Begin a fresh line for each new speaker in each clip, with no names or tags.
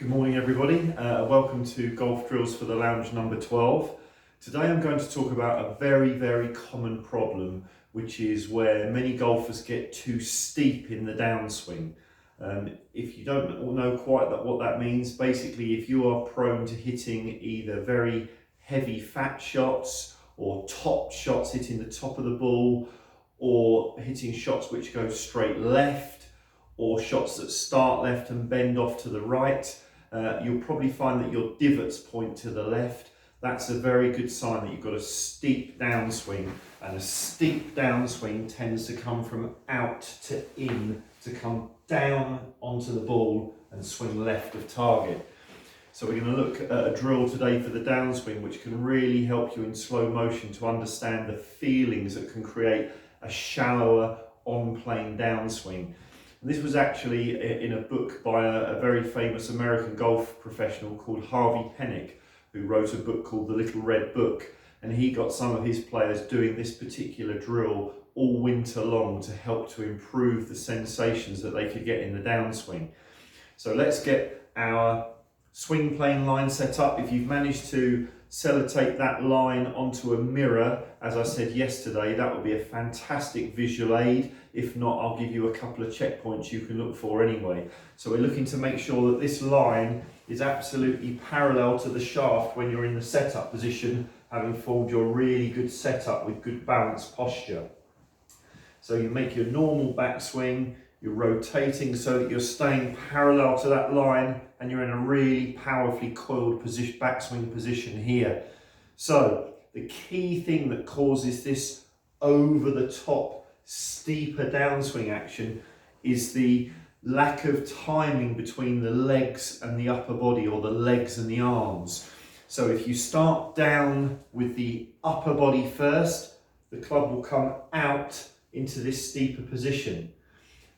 Good morning everybody, welcome to Golf Drills for the Lounge number 12. Today I'm going to talk about a very common problem, which is where many golfers get too steep in the downswing. If you don't know quite what that means, basically if you are prone to hitting either very heavy fat shots or top shots hitting the top of the ball, or hitting shots which go straight left, or shots that start left and bend off to the right, you'll probably find that your divots point to the left. That's a very good sign that you've got a steep downswing, and a steep downswing tends to come from out to in, to come down onto the ball and swing left of target. So we're going to look at a drill today for the downswing which can really help you in slow motion to understand the feelings that can create a shallower on-plane downswing. And this was actually in a book by a very famous American golf professional called Harvey Penick, who wrote a book called The Little Red Book, and he got some of his players doing this particular drill all winter long to help to improve the sensations that they could get in the downswing. So let's get our swing plane line set up. If you've managed to sellotape that line onto a mirror, as I said yesterday, that would be a fantastic visual aid. If not, I'll give you a couple of checkpoints you can look for anyway. So we're looking to make sure that this line is absolutely parallel to the shaft when you're in the setup position, having formed your really good setup with good balanced posture. So you make your normal backswing, you're rotating so that you're staying parallel to that line, and you're in a really powerfully coiled position, backswing position here. So the key thing that causes this over the top steeper downswing action is the lack of timing between the legs and the upper body, or the legs and the arms. So if you start down with the upper body first, the club will come out into this steeper position.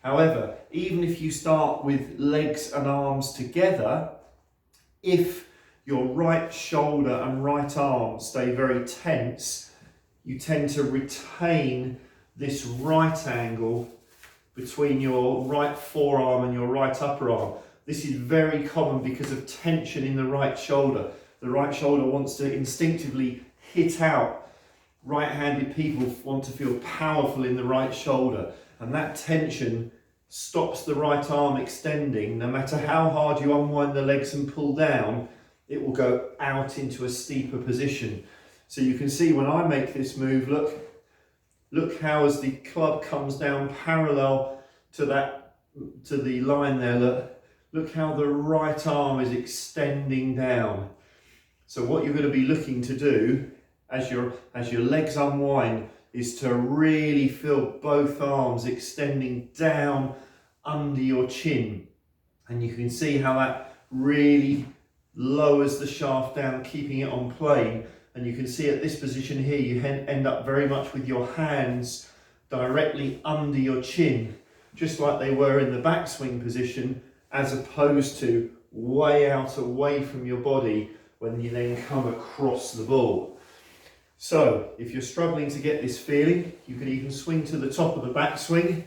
However, even if you start with legs and arms together, if your right shoulder and right arm stay very tense, you tend to retain this right angle between your right forearm and your right upper arm. This is very common because of tension in the right shoulder. The right shoulder wants to instinctively hit out. Right-handed people want to feel powerful in the right shoulder, and that tension stops the right arm extending. No matter how hard you unwind the legs and pull down, it will go out into a steeper position. So you can see when I make this move, look how as the club comes down parallel to the line there, look how the right arm is extending down. So what you're going to be looking to do as your legs unwind is to really feel both arms extending down under your chin. And you can see how that really lowers the shaft down, keeping it on plane. And you can see at this position here, you end up very much with your hands directly under your chin, just like they were in the backswing position, as opposed to way out away from your body when you then come across the ball. So if you're struggling to get this feeling, you can even swing to the top of the backswing.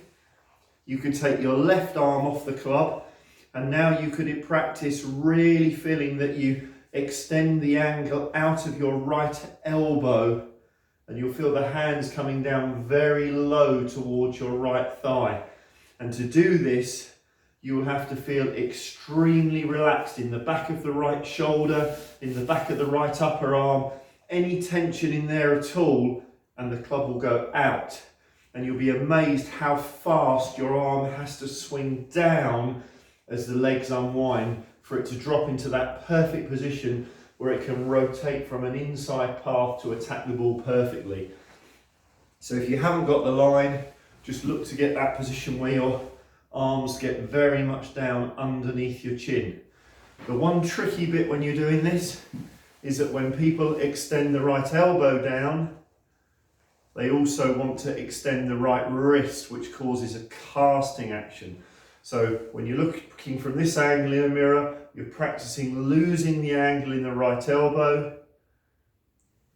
You could take your left arm off the club, and now you could practice really feeling that you extend the angle out of your right elbow, and you'll feel the hands coming down very low towards your right thigh. And to do this, you will have to feel extremely relaxed in the back of the right shoulder, in the back of the right upper arm. Any tension in there at all, and the club will go out. And you'll be amazed how fast your arm has to swing down as the legs unwind for it to drop into that perfect position where it can rotate from an inside path to attack the ball perfectly. So if you haven't got the line, just look to get that position where your arms get very much down underneath your chin. The one tricky bit when you're doing this is that when people extend the right elbow down, they also want to extend the right wrist, which causes a casting action. So when you're looking from this angle in a mirror, you're practicing losing the angle in the right elbow.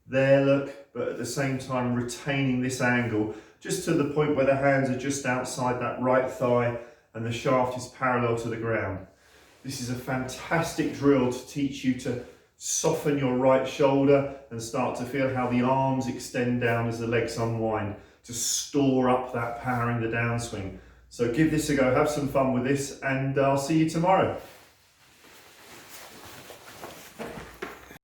There, look, but at the same time retaining this angle, just to the point where the hands are just outside that right thigh and the shaft is parallel to the ground. This is a fantastic drill to teach you to soften your right shoulder and start to feel how the arms extend down as the legs unwind, to store up that power in the downswing. So give this a go, have some fun with this, and I'll see you tomorrow.